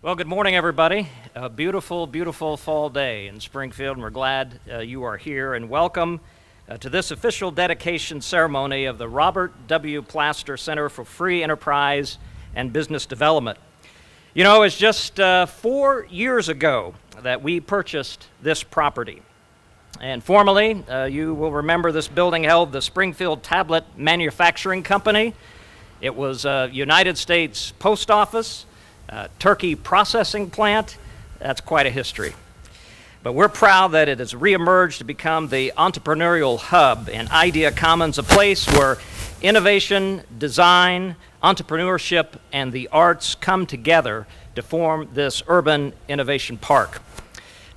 Well, good morning, everybody. A beautiful, beautiful fall day in Springfield, and we're glad you are here. And welcome to this official dedication ceremony of the Robert W. Plaster Center for Free Enterprise and Business Development. You know, it's just 4 years ago that we purchased this property. And formerly, you will remember this building held the Springfield Tablet Manufacturing Company. It was a United States Post Office, turkey processing plant. That's quite a history. But we're proud that it has reemerged to become the entrepreneurial hub and Idea Commons, a place where innovation, design, entrepreneurship, and the arts come together to form this urban innovation park.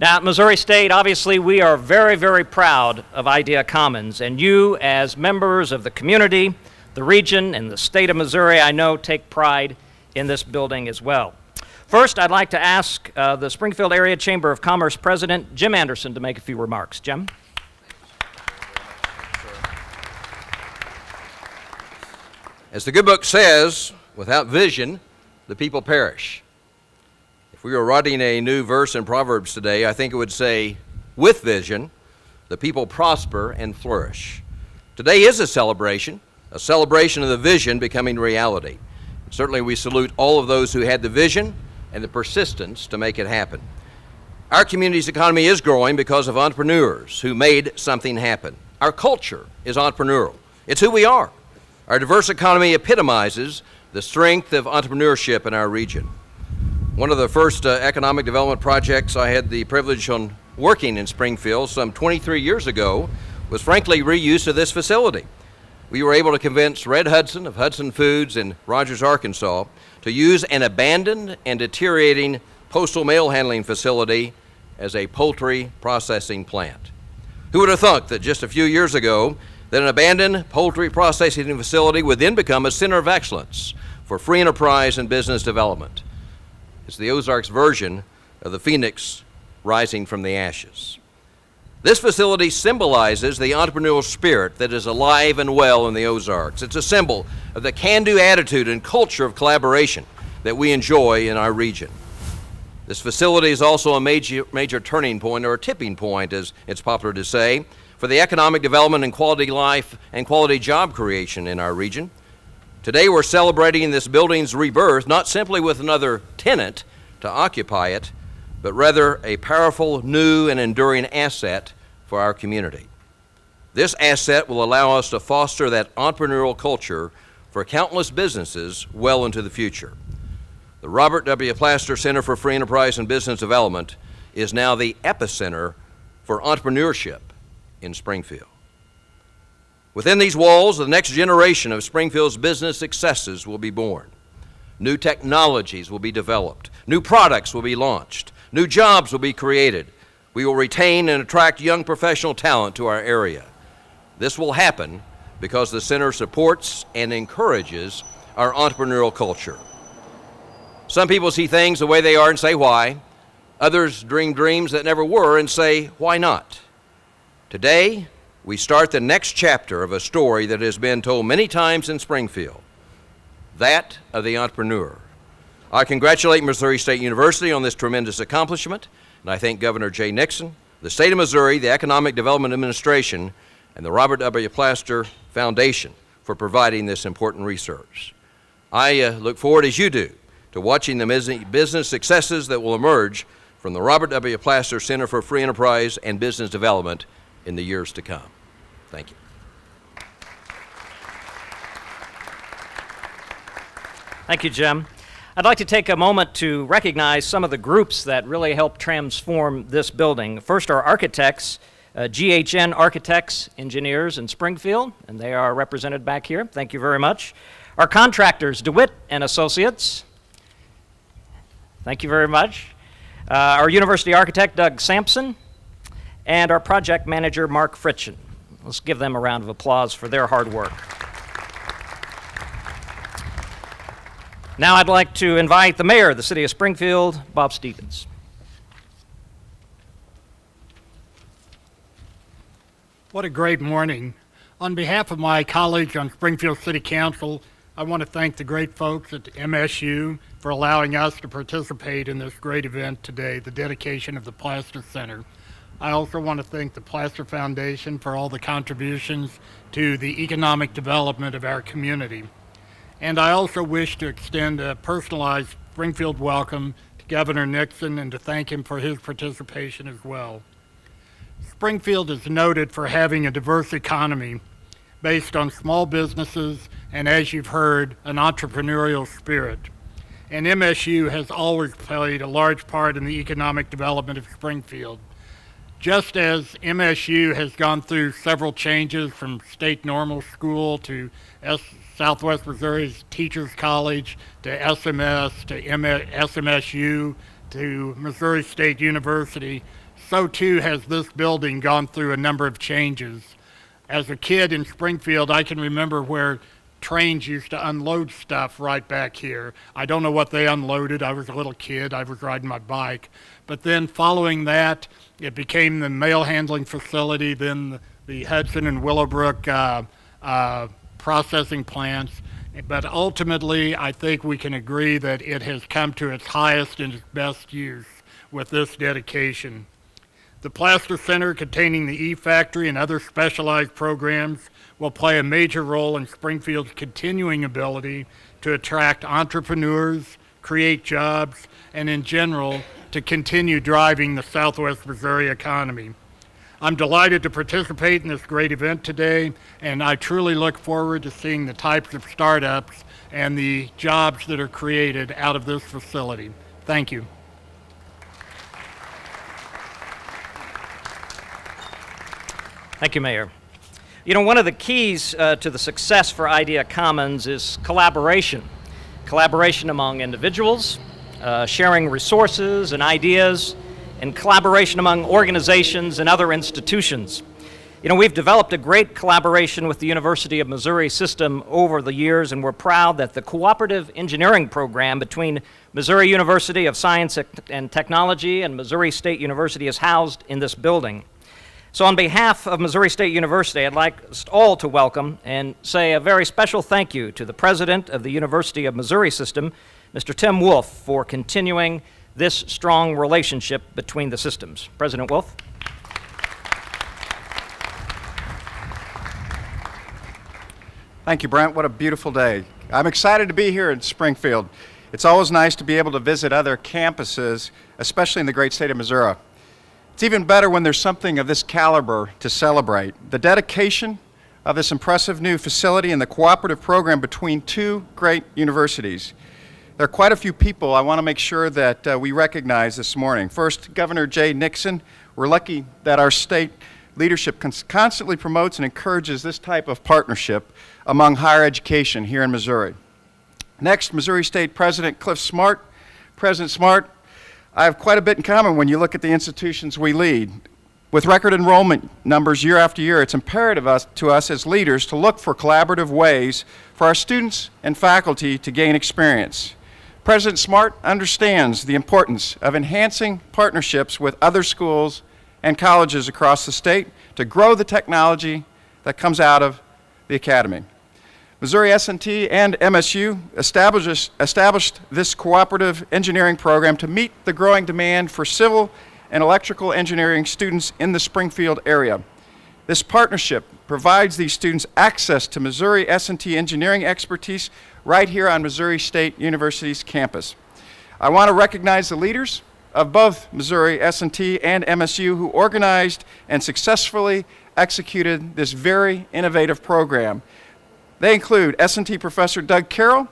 Now, at Missouri State, obviously, we are very, very proud of Idea Commons, and you, as members of the community, the region, and the state of Missouri, I know, take pride in this building as well. First, I'd like to ask the Springfield Area Chamber of Commerce President Jim Anderson to make a few remarks. Jim? As the good book says, without vision, the people perish. If we were writing a new verse in Proverbs today, I think it would say, with vision, the people prosper and flourish. Today is a celebration of the vision becoming reality. Certainly we salute all of those who had the vision and the persistence to make it happen. Our community's economy is growing because of entrepreneurs who made something happen. Our culture is entrepreneurial. It's who we are. Our diverse economy epitomizes the strength of entrepreneurship in our region. One of the first economic development projects I had the privilege on working in Springfield some 23 years ago was frankly reuse of this facility. We were able to convince Red Hudson of Hudson Foods in Rogers, Arkansas, to use an abandoned and deteriorating postal mail handling facility as a poultry processing plant. Who would have thought that just a few years ago that an abandoned poultry processing facility would then become a center of excellence for free enterprise and business development? It's the Ozarks version of the phoenix rising from the ashes. This facility symbolizes the entrepreneurial spirit that is alive and well in the Ozarks. It's a symbol of the can-do attitude and culture of collaboration that we enjoy in our region. This facility is also a major turning point, or a tipping point, as it's popular to say, for the economic development and quality life and quality job creation in our region. Today we're celebrating this building's rebirth, not simply with another tenant to occupy it, but rather a powerful, new, and enduring asset for our community. This asset will allow us to foster that entrepreneurial culture for countless businesses well into the future. The Robert W. Plaster Center for Free Enterprise and Business Development is now the epicenter for entrepreneurship in Springfield. Within these walls, the next generation of Springfield's business successes will be born. New technologies will be developed. New products will be launched. New jobs will be created. We will retain and attract young professional talent to our area. This will happen because the center supports and encourages our entrepreneurial culture. Some people see things the way they are and say, why? Others dream dreams that never were and say, why not? Today, we start the next chapter of a story that has been told many times in Springfield, that of the entrepreneur. I congratulate Missouri State University on this tremendous accomplishment, and I thank Governor Jay Nixon, the state of Missouri, the Economic Development Administration, and the Robert W. Plaster Foundation for providing this important research. I look forward, as you do, to watching the business successes that will emerge from the Robert W. Plaster Center for Free Enterprise and Business Development in the years to come. Thank you. Thank you, Jim. I'd like to take a moment to recognize some of the groups that really helped transform this building. First, our architects, GHN Architects, Engineers in Springfield, and they are represented back here. Thank you very much. Our contractors, DeWitt and Associates. Thank you very much. Our university architect, Doug Sampson, and our project manager, Mark Fritchen. Let's give them a round of applause for their hard work. Now I'd like to invite the mayor of the city of Springfield, Bob Stevens. What a great morning. On behalf of my colleagues on Springfield City Council, I want to thank the great folks at MSU for allowing us to participate in this great event today, the dedication of the Plaster Center. I also want to thank the Plaster Foundation for all the contributions to the economic development of our community. And I also wish to extend a personalized Springfield welcome to Governor Nixon and to thank him for his participation as well. Springfield is noted for having a diverse economy based on small businesses and, as you've heard, an entrepreneurial spirit. And MSU has always played a large part in the economic development of Springfield. Just as MSU has gone through several changes from state normal school to Southwest Missouri's Teachers College to SMS to SMSU to Missouri State University, so too has this building gone through a number of changes. As a kid in Springfield, I can remember where trains used to unload stuff right back here. I don't know what they unloaded. I was a little kid. I was riding my bike. But then following that, it became the mail handling facility, then the Hudson and Willow Brook processing plants. But ultimately, I think we can agree that it has come to its highest and its best use with this dedication. The Plaster Center, containing the E-Factory and other specialized programs, will play a major role in Springfield's continuing ability to attract entrepreneurs, create jobs, and in general, to continue driving the Southwest Missouri economy. I'm delighted to participate in this great event today, and I truly look forward to seeing the types of startups and the jobs that are created out of this facility. Thank you. Thank you, Mayor. You know, one of the keys to the success for Idea Commons is collaboration. Collaboration among individuals, sharing resources and ideas, and collaboration among organizations and other institutions. You know, we've developed a great collaboration with the University of Missouri system over the years, and we're proud that the cooperative engineering program between Missouri University of Science and Technology and Missouri State University is housed in this building. So on behalf of Missouri State University, I'd like us all to welcome and say a very special thank you to the president of the University of Missouri system, Mr. Tim Wolf, for continuing this strong relationship between the systems. President Wolf. Thank you, Brent. What a beautiful day. I'm excited to be here in Springfield. It's always nice to be able to visit other campuses, especially in the great state of Missouri. It's even better when there's something of this caliber to celebrate. The dedication of this impressive new facility and the cooperative program between two great universities. There are quite a few people I want to make sure that we recognize this morning. First, Governor Jay Nixon. We're lucky that our state leadership constantly promotes and encourages this type of partnership among higher education here in Missouri. Next, Missouri State President Clif Smart. President Smart, I have quite a bit in common when you look at the institutions we lead. With record enrollment numbers year after year, it's imperative to us as leaders to look for collaborative ways for our students and faculty to gain experience. President Smart understands the importance of enhancing partnerships with other schools and colleges across the state to grow the technology that comes out of the academy. Missouri S&T and MSU established this cooperative engineering program to meet the growing demand for civil and electrical engineering students in the Springfield area. This partnership provides these students access to Missouri S&T engineering expertise right here on Missouri State University's campus. I want to recognize the leaders of both Missouri S&T and MSU who organized and successfully executed this very innovative program. They include S&T Professor Doug Carroll,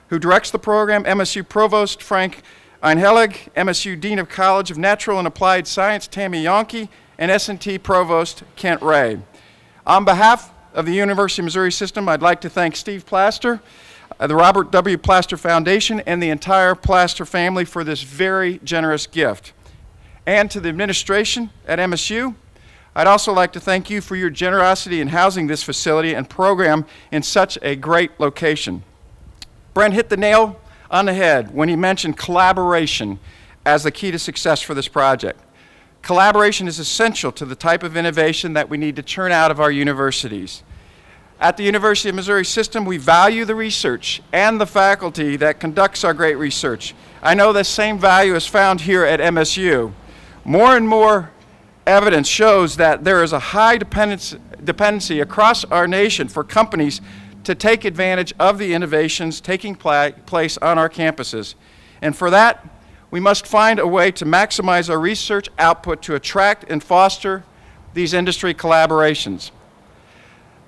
who directs the program, MSU Provost Frank Einhelig, MSU Dean of College of Natural and Applied Science Tammy Yonke, and S&T Provost Kent Ray. On behalf of the University of Missouri system, I'd like to thank Steve Plaster, the Robert W. Plaster Foundation, and the entire Plaster family for this very generous gift. And to the administration at MSU, I'd also like to thank you for your generosity in housing this facility and program in such a great location. Brent hit the nail on the head when he mentioned collaboration as the key to success for this project. Collaboration is essential to the type of innovation that we need to churn out of our universities. At the University of Missouri System, we value the research and the faculty that conducts our great research. I know this same value is found here at MSU. More and more evidence shows that there is a high dependency across our nation for companies to take advantage of the innovations taking place on our campuses. And for that, we must find a way to maximize our research output to attract and foster these industry collaborations.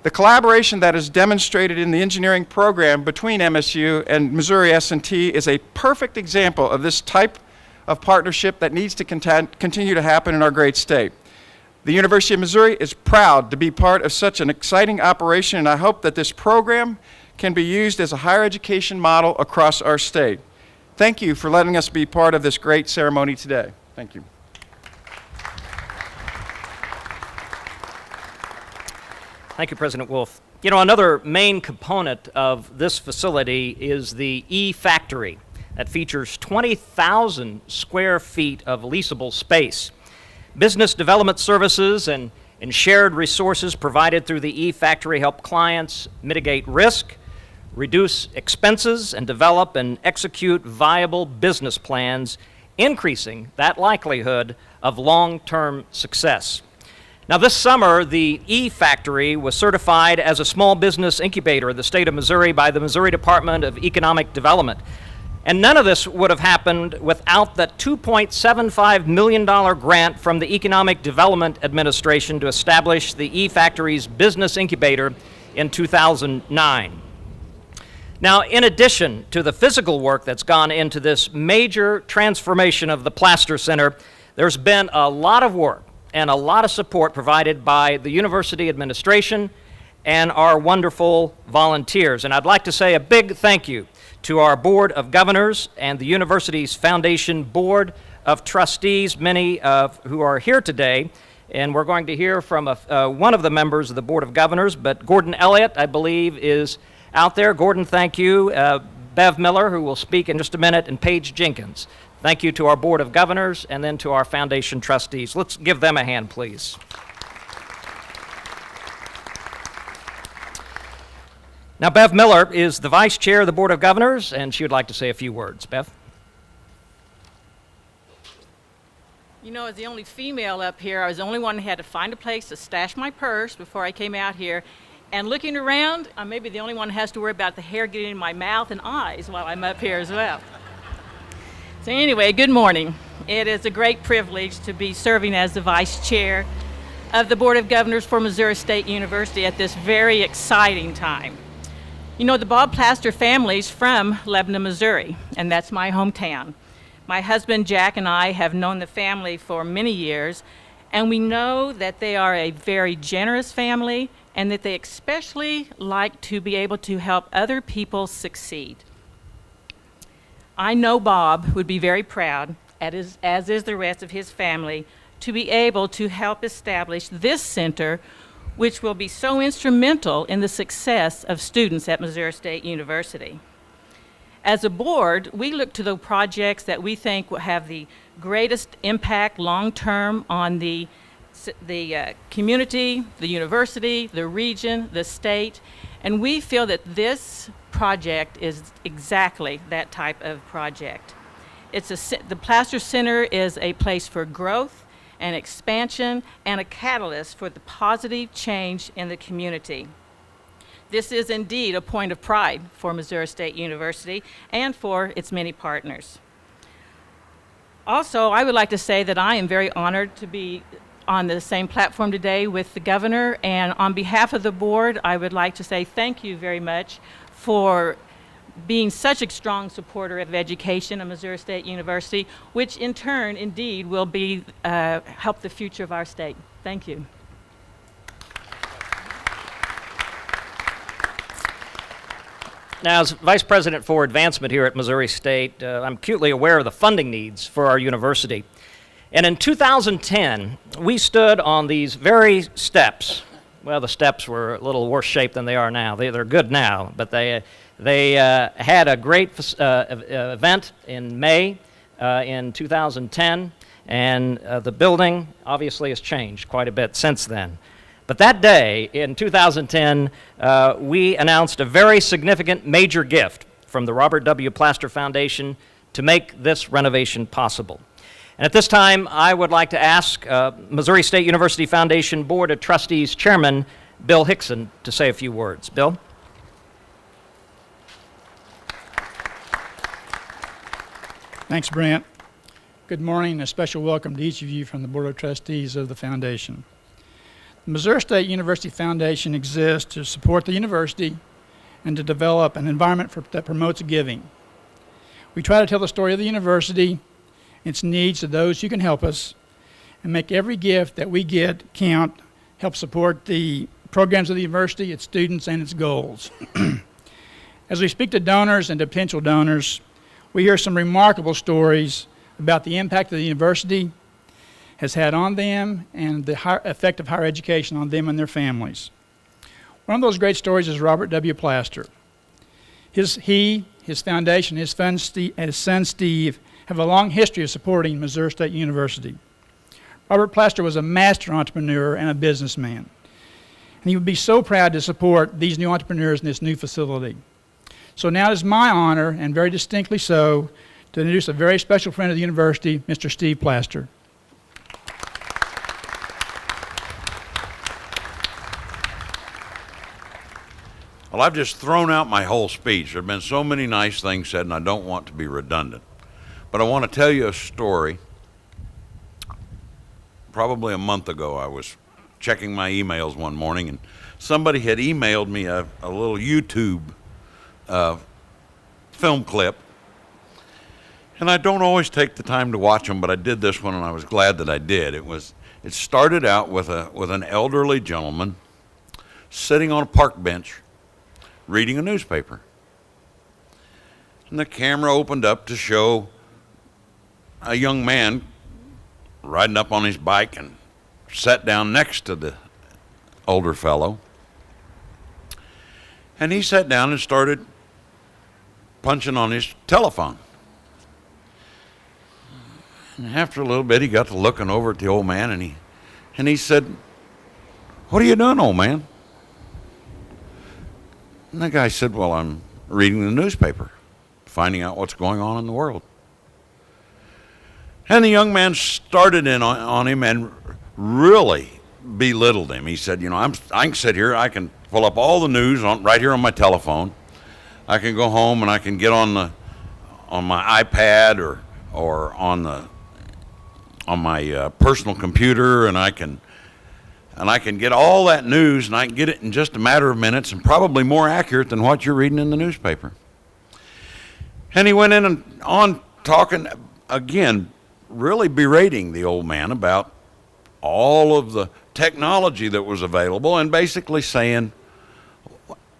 The collaboration that is demonstrated in the engineering program between MSU and Missouri S&T is a perfect example of this type of partnership that needs to continue to happen in our great state. The University of Missouri is proud to be part of such an exciting operation, and I hope that this program can be used as a higher education model across our state. Thank you for letting us be part of this great ceremony today. Thank you. Thank you, President Wolf. You know, another main component of this facility is the E-Factory that features 20,000 square feet of leasable space. Business development services and shared resources provided through the E-Factory help clients mitigate risk, reduce expenses, and develop and execute viable business plans, increasing that likelihood of long-term success. Now, this summer, the E-Factory was certified as a small business incubator in the state of Missouri by the Missouri Department of Economic Development. And none of this would have happened without the $2.75 million grant from the Economic Development Administration to establish the E-Factory's business incubator in 2009. Now, in addition to the physical work that's gone into this major transformation of the Plaster Center, there's been a lot of work and a lot of support provided by the university administration and our wonderful volunteers. And I'd like to say a big thank you to our Board of Governors and the university's Foundation Board of Trustees, many of who are here today. And we're going to hear from one of the members of the Board of Governors, but Gordon Elliott, I believe, is out there. Gordon, thank you. Bev Miller, who will speak in just a minute, and Paige Jenkins. Thank you to our Board of Governors and then to our Foundation trustees. Let's give them a hand, please. Now, Bev Miller is the Vice Chair of the Board of Governors, and she would like to say a few words. Bev? You know, as the only female up here, I was the only one who had to find a place to stash my purse before I came out here. And looking around, I may be the only one who has to worry about the hair getting in my mouth and eyes while I'm up here as well. So anyway, good morning. It is a great privilege to be serving as the Vice Chair of the Board of Governors for Missouri State University at this very exciting time. You know, the Bob Plaster family's from Lebanon, Missouri, and that's my hometown. My husband, Jack, and I have known the family for many years, and we know that they are a very generous family and that they especially like to be able to help other people succeed. I know Bob would be very proud, as is the rest of his family, to be able to help establish this center, which will be so instrumental in the success of students at Missouri State University. As a board, we look to the projects that we think will have the greatest impact long-term on the community, the university, the region, the state, and we feel that this project is exactly that type of project. The Plaster Center is a place for growth and expansion and a catalyst for the positive change in the community. This is indeed a point of pride for Missouri State University and for its many partners. Also, I would like to say that I am very honored to be on the same platform today with the governor, and on behalf of the board, I would like to say thank you very much for being such a strong supporter of education at Missouri State University, which in turn, indeed, will be help the future of our state. Thank you. Now, as Vice President for Advancement here at Missouri State, I'm acutely aware of the funding needs for our university. And in 2010, we stood on these very steps. Well, the steps were a little worse shape than they are now. They're good now, but they had a great event in May in 2010, and the building obviously has changed quite a bit since then. But that day, in 2010, we announced a very significant major gift from the Robert W. Plaster Foundation to make this renovation possible. And at this time, I would like to ask Missouri State University Foundation Board of Trustees Chairman Bill Hickson to say a few words. Bill? Thanks, Brent. Good morning, and a special welcome to each of you from the Board of Trustees of the Foundation. The Missouri State University Foundation exists to support the university and to develop an environment that promotes giving. We try to tell the story of the university, its needs to those who can help us, and make every gift that we get count, help support the programs of the university, its students, and its goals. As we speak to donors and to potential donors, we hear some remarkable stories about the impact that the university has had on them and the effect of higher education on them and their families. One of those great stories is Robert W. Plaster. His foundation, his son Steve, have a long history of supporting Missouri State University. Robert Plaster was a master entrepreneur and a businessman. And he would be so proud to support these new entrepreneurs in this new facility. So now it is my honor, and very distinctly so, to introduce a very special friend of the university, Mr. Steve Plaster. Well, I've just thrown out my whole speech. There have been so many nice things said, and I don't want to be redundant. But I want to tell you a story. Probably a month ago, I was checking my emails one morning, and somebody had emailed me a little YouTube film clip. And I don't always take the time to watch them, but I did this one, and I was glad that I did. It started out with an elderly gentleman sitting on a park bench reading a newspaper. And the camera opened up to show a young man riding up on his bike and sat down next to the older fellow. And he sat down and started punching on his telephone. And after a little bit, he got to looking over at the old man, and he said, "What are you doing, old man?" And the guy said, "Well, I'm reading the newspaper, finding out what's going on in the world." And the young man started in on him and really belittled him. He said, I can sit here, I can pull up all the news right here on my telephone. I can go home and I can get on my iPad or on my personal computer, and I can get all that news, and I can get it in just a matter of minutes, and probably more accurate than what you're reading in the newspaper. And he went in and on talking again, really berating the old man about all of the technology that was available, and basically saying,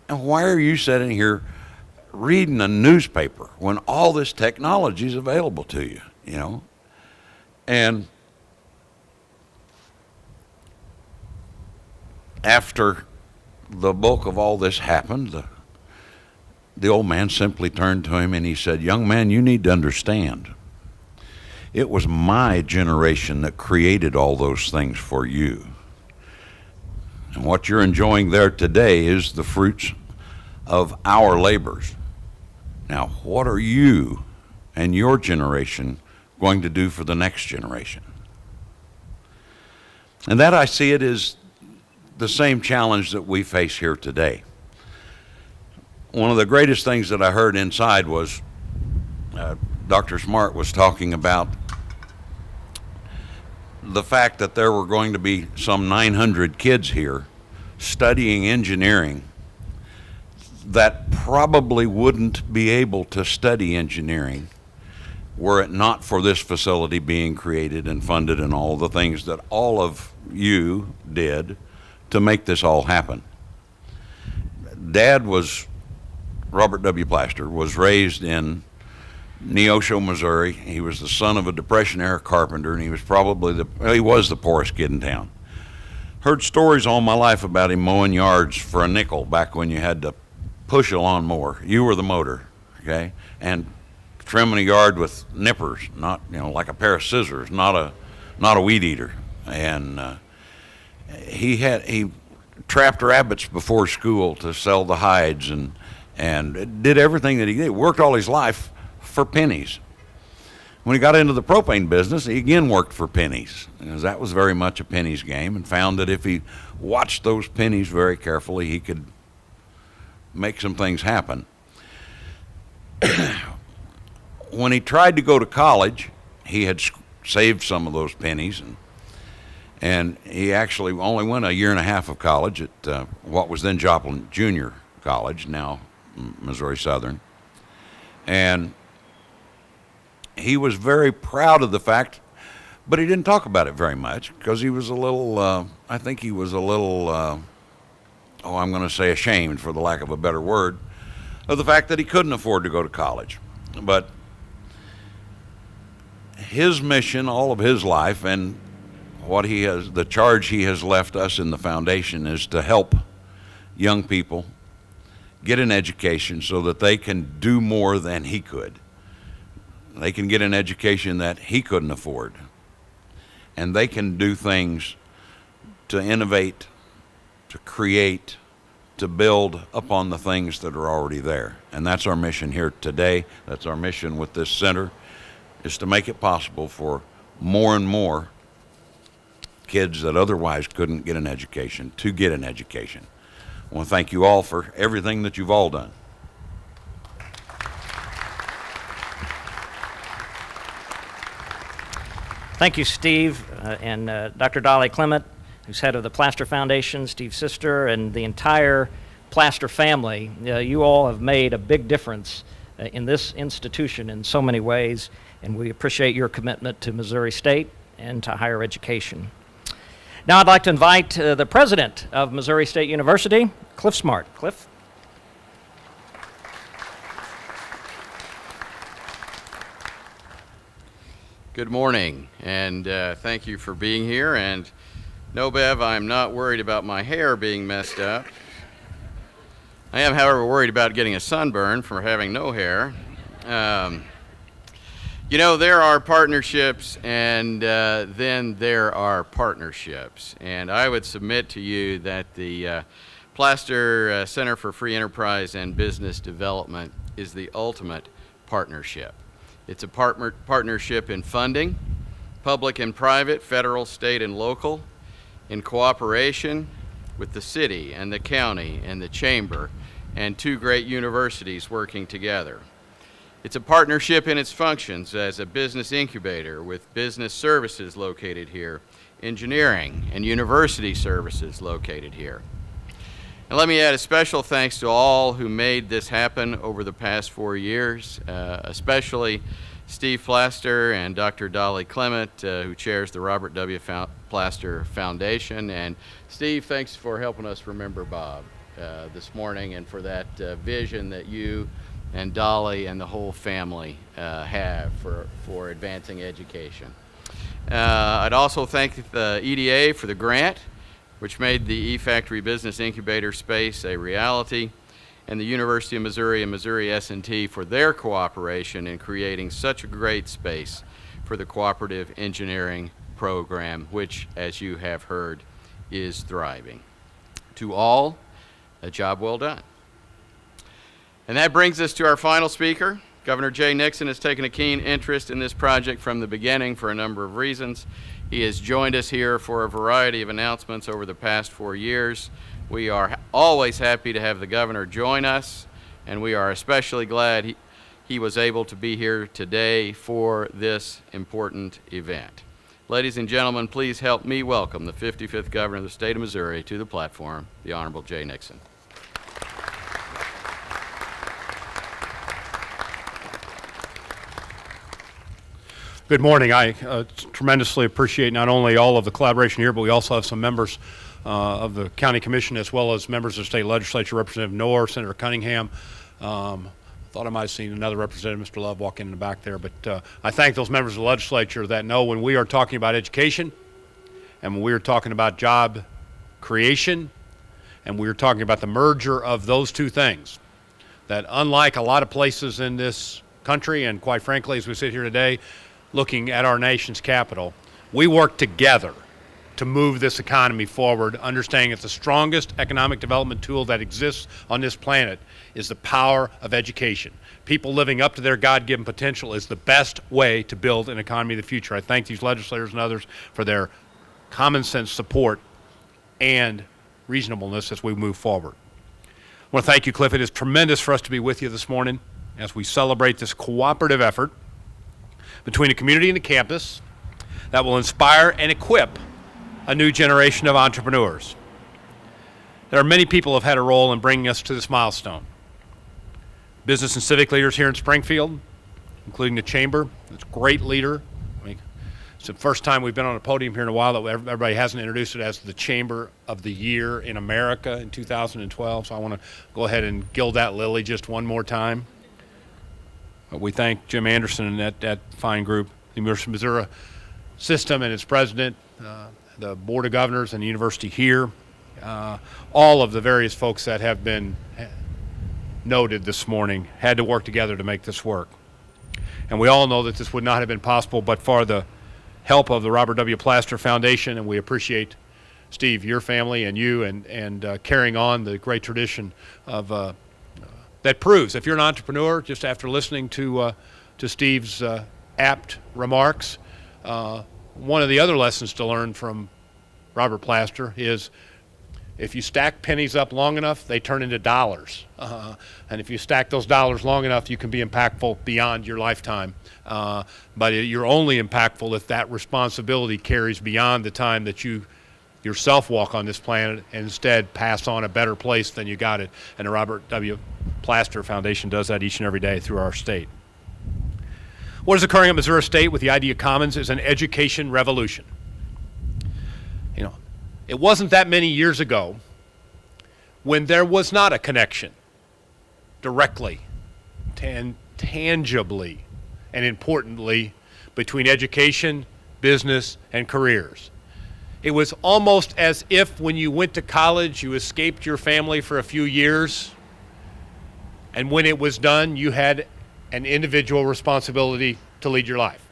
"Why are you sitting here reading a newspaper when all this technology is available to you?" And after the bulk of all this happened, the old man simply turned to him and he said, "Young man, you need to understand, it was my generation that created all those things for you. And what you're enjoying there today is the fruits of our labors. Now, what are you and your generation going to do for the next generation?" And that, I see it, is the same challenge that we face here today. One of the greatest things that I heard inside was Dr. Smart was talking about the fact that there were going to be some 900 kids here studying engineering that probably wouldn't be able to study engineering were it not for this facility being created and funded and all the things that all of you did to make this all happen. Dad was, Robert W. Plaster, was raised in Neosho, Missouri. He was the son of a Depression-era carpenter, and he was probably he was the poorest kid in town. Heard stories all my life about him mowing yards for a nickel back when you had to push a lawnmower. You were the motor, okay? And trimming a yard with nippers, not like a pair of scissors, not a weed eater. And he trapped rabbits before school to sell the hides and did everything that he did. Worked all his life for pennies. When he got into the propane business, he again worked for pennies, because that was very much a pennies game, and found that if he watched those pennies very carefully, he could make some things happen. When he tried to go to college, he had saved some of those pennies, and he actually only went a year and a half of college at what was then Joplin Junior College, now Missouri Southern. And he was very proud of the fact, but he didn't talk about it very much, because he was a little, I think he was a little, I'm going to say ashamed, for the lack of a better word, of the fact that he couldn't afford to go to college. But his mission all of his life, and what he has, the charge he has left us in the foundation, is to help young people get an education so that they can do more than he could. They can get an education that he couldn't afford. And they can do things to innovate, to create, to build upon the things that are already there. And that's our mission here today. That's our mission with this center, is to make it possible for more and more kids that otherwise couldn't get an education to get an education. I want to thank you all for everything that you've all done. Thank you, Steve, and Dr. Dolly Clement, who's head of the Plaster Foundation, Steve's sister, and the entire Plaster family. You all have made a big difference in this institution in so many ways, and we appreciate your commitment to Missouri State and to higher education. Now I'd like to invite the president of Missouri State University, Clif Smart. Clif? Good morning, and thank you for being here. And no, Bev, I'm not worried about my hair being messed up. I am, however, worried about getting a sunburn from having no hair. You know, there are partnerships, and then there are partnerships. And I would submit to you that the Plaster Center for Free Enterprise and Business Development is the ultimate partnership. It's a partnership in funding, public and private, federal, state, and local, in cooperation with the city and the county and the chamber and two great universities working together. It's a partnership in its functions as a business incubator with business services located here, engineering and university services located here. And let me add a special thanks to all who made this happen over the past 4 years, especially Steve Plaster and Dr. Dolly Clement, who chairs the Robert W. Plaster Foundation. And Steve, thanks for helping us remember Bob this morning, and for that vision that you and Dolly and the whole family have for advancing education. I'd also thank the EDA for the grant, which made the E-Factory Business Incubator space a reality, and the University of Missouri and Missouri S&T for their cooperation in creating such a great space for the cooperative engineering program, which, as you have heard, is thriving. To all, a job well done. And that brings us to our final speaker. Governor Jay Nixon has taken a keen interest in this project from the beginning for a number of reasons. He has joined us here for a variety of announcements over the past 4 years. We are always happy to have the governor join us, and we are especially glad he was able to be here today for this important event. Ladies and gentlemen, please help me welcome the 55th governor of the state of Missouri to the platform, the Honorable Jay Nixon. Good morning. I tremendously appreciate not only all of the collaboration here, but we also have some members of the County Commission, as well as members of the state legislature, Representative Knorr, Senator Cunningham. Thought I might have seen another representative, Mr. Love, walk in the back there. But I thank those members of the legislature that know when we are talking about education, and when we are talking about job creation, and we are talking about the merger of those two things, that unlike a lot of places in this country, and quite frankly, as we sit here today, looking at our nation's capital, we work together to move this economy forward, understanding that the strongest economic development tool that exists on this planet is the power of education. People living up to their God-given potential is the best way to build an economy of the future. I thank these legislators and others for their common sense support and reasonableness as we move forward. I want to thank you, Cliff. It is tremendous for us to be with you this morning as we celebrate this cooperative effort between the community and the campus that will inspire and equip a new generation of entrepreneurs. There are many people who have had a role in bringing us to this milestone. Business and civic leaders here in Springfield, including the Chamber. It's a great leader. It's the first time we've been on a podium here in a while that everybody hasn't introduced it as the Chamber of the Year in America in 2012. So I want to go ahead and gild that lily just one more time. We thank Jim Anderson and that fine group, the University of Missouri system and its president, the Board of Governors and the university here, all of the various folks that have been noted this morning had to work together to make this work. And we all know that this would not have been possible but for the help of the Robert W. Plaster Foundation, and we appreciate, Steve, your family and you and carrying on the great tradition of that proves, if you're an entrepreneur, just after listening to Steve's apt remarks, one of the other lessons to learn from Robert Plaster is if you stack pennies up long enough, they turn into dollars. And if you stack those dollars long enough, you can be impactful beyond your lifetime. But you're only impactful if that responsibility carries beyond the time that you yourself walk on this planet and instead pass on a better place than you got it. And the Robert W. Plaster Foundation does that each and every day through our state. What is occurring at Missouri State with the Idea Commons is an education revolution. You know, it wasn't that many years ago when there was not a connection directly, tangibly, and importantly, between education, business, and careers. It was almost as if when you went to college, you escaped your family for a few years, and when it was done, you had an individual responsibility to lead your life.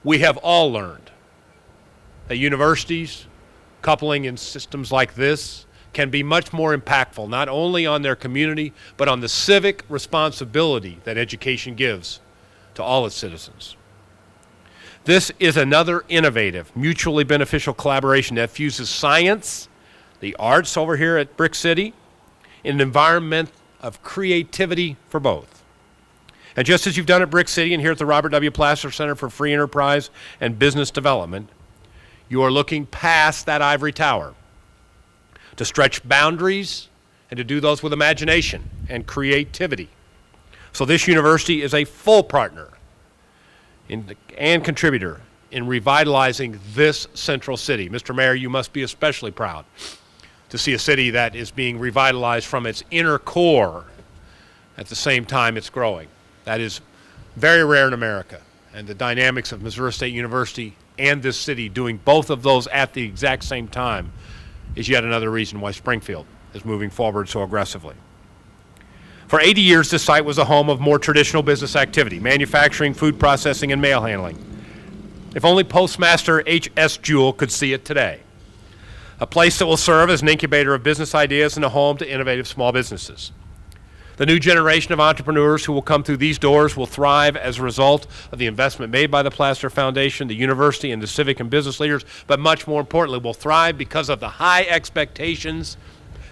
We have all learned that universities, coupling in systems like this, can be much more impactful, not only on their community, but on the civic responsibility that education gives to all its citizens. This is another innovative, mutually beneficial collaboration that fuses science, the arts over here at Brick City, in an environment of creativity for both. And just as you've done at Brick City and here at the Robert W. Plaster Center for Free Enterprise and Business Development, you are looking past that ivory tower to stretch boundaries and to do those with imagination and creativity. So this university is a full partner and contributor in revitalizing this central city. Mr. Mayor, you must be especially proud to see a city that is being revitalized from its inner core at the same time it's growing. That is very rare in America, and the dynamics of Missouri State University and this city doing both of those at the exact same time is yet another reason why Springfield is moving forward so aggressively. For 80 years, this site was a home of more traditional business activity, manufacturing, food processing, and mail handling. If only Postmaster H.S. Jewell could see it today. A place that will serve as an incubator of business ideas and a home to innovative small businesses. The new generation of entrepreneurs who will come through these doors will thrive as a result of the investment made by the Plaster Foundation, the university, and the civic and business leaders, but much more importantly, will thrive because of the high expectations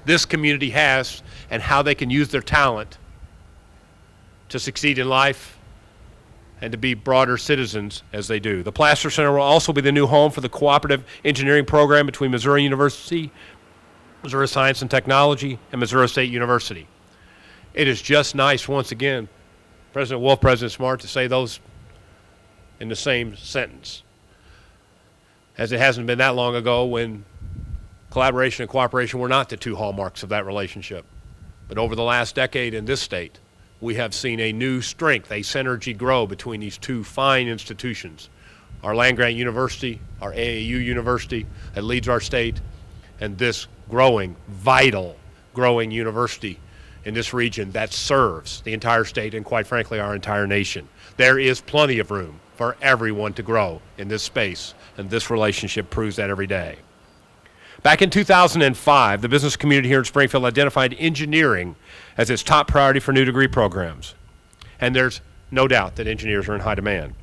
this community has and how they can use their talent to succeed in life and to be broader citizens as they do. The Plaster Center will also be the new home for the cooperative engineering program between Missouri University, Missouri Science and Technology, and Missouri State University. It is just nice, once again, President Wolf, President Smart, to say those in the same sentence, as it hasn't been that long ago when collaboration and cooperation were not the two hallmarks of that relationship. But over the last decade in this state, we have seen a new strength, a synergy grow between these two fine institutions. Our land-grant university, our AAU university that leads our state, and this growing, vital, growing university in this region that serves the entire state and, quite frankly, our entire nation. There is plenty of room for everyone to grow in this space, and this relationship proves that every day. Back in 2005, the business community here in Springfield identified engineering as its top priority for new degree programs. And there's no doubt that engineers are in high demand.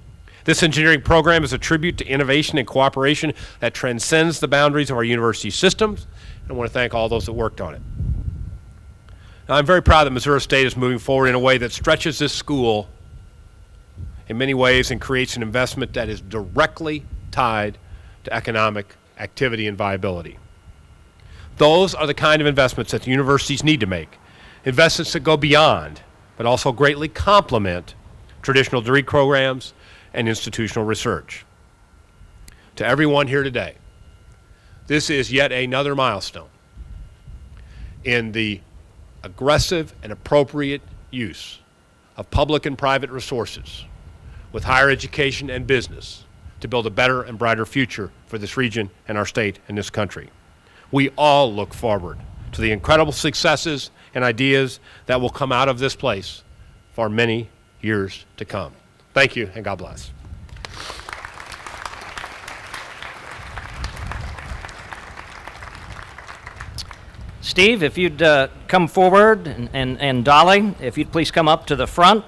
This engineering program is a tribute to innovation and cooperation that transcends the boundaries of our university systems, and I want to thank all those that worked on it. Now, I'm very proud that Missouri State is moving forward in a way that stretches this school in many ways and creates an investment that is directly tied to economic activity and viability. Those are the kind of investments that the universities need to make, investments that go beyond, but also greatly complement traditional degree programs and institutional research. To everyone here today, this is yet another milestone in the aggressive and appropriate use of public and private resources with higher education and business to build a better and brighter future for this region and our state and this country. We all look forward to the incredible successes and ideas that will come out of this place for many years to come. Thank you, and God bless. Steve, if you'd come forward, and Dolly, if you'd please come up to the front,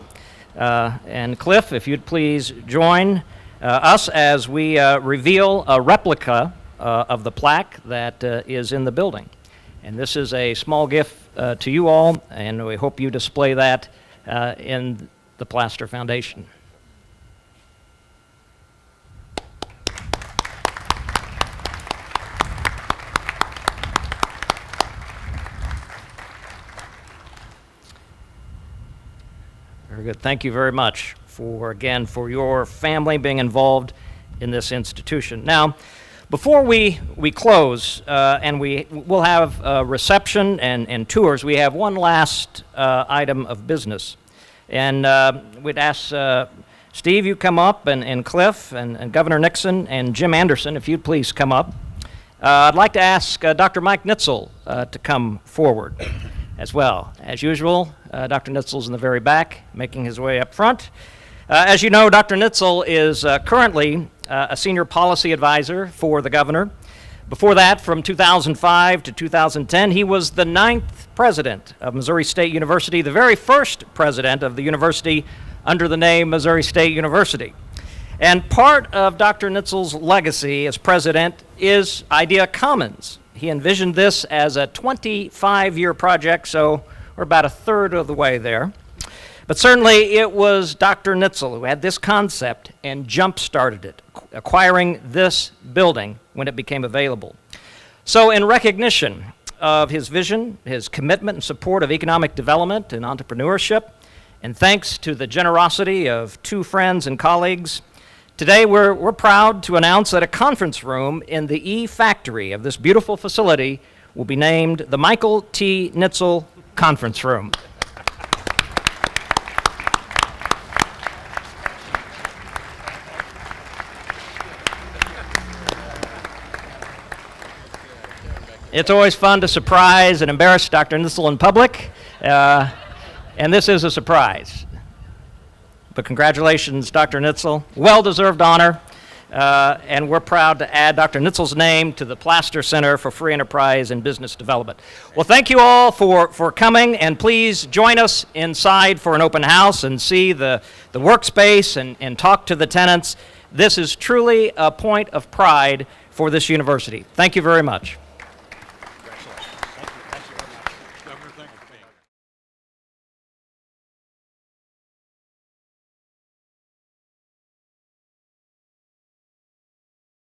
and Clif, if you'd please join us as we reveal a replica of the plaque that is in the building. And this is a small gift to you all, and we hope you display that in the Plaster Foundation. Very good. Thank you very much for your family being involved in this institution. Now, before we close, and we'll have a reception and tours, we have one last item of business. And we'd ask Steve, you come up, and Clif, and Governor Nixon, and Jim Anderson, if you'd please come up. I'd like to ask Dr. Mike Nitzel to come forward as well. As usual, Dr. Nitzel's in the very back, making his way up front. As you know, Dr. Nitzel is currently a senior policy advisor for the governor. Before that, from 2005 to 2010, he was the 9th president of Missouri State University, the very first president of the university under the name Missouri State University. And part of Dr. Nitzel's legacy as president is Idea Commons. He envisioned this as a 25-year project, so we're about a third of the way there. But certainly it was Dr. Nitzel who had this concept and jump-started it, acquiring this building when it became available. So in recognition of his vision, his commitment and support of economic development and entrepreneurship, and thanks to the generosity of two friends and colleagues, today we're proud to announce that a conference room in the E-Factory of this beautiful facility will be named the Michael T. Nitzel Conference Room. It's always fun to surprise and embarrass Dr. Nitzel in public, and this is a surprise. But congratulations, Dr. Nitzel. Well-deserved honor, and we're proud to add Dr. Nitzel's name to the Plaster Center for Free Enterprise and Business Development. Well, thank you all for coming, and please join us inside for an open house and see the workspace and talk to the tenants. This is truly a point of pride for this university. Thank you very much.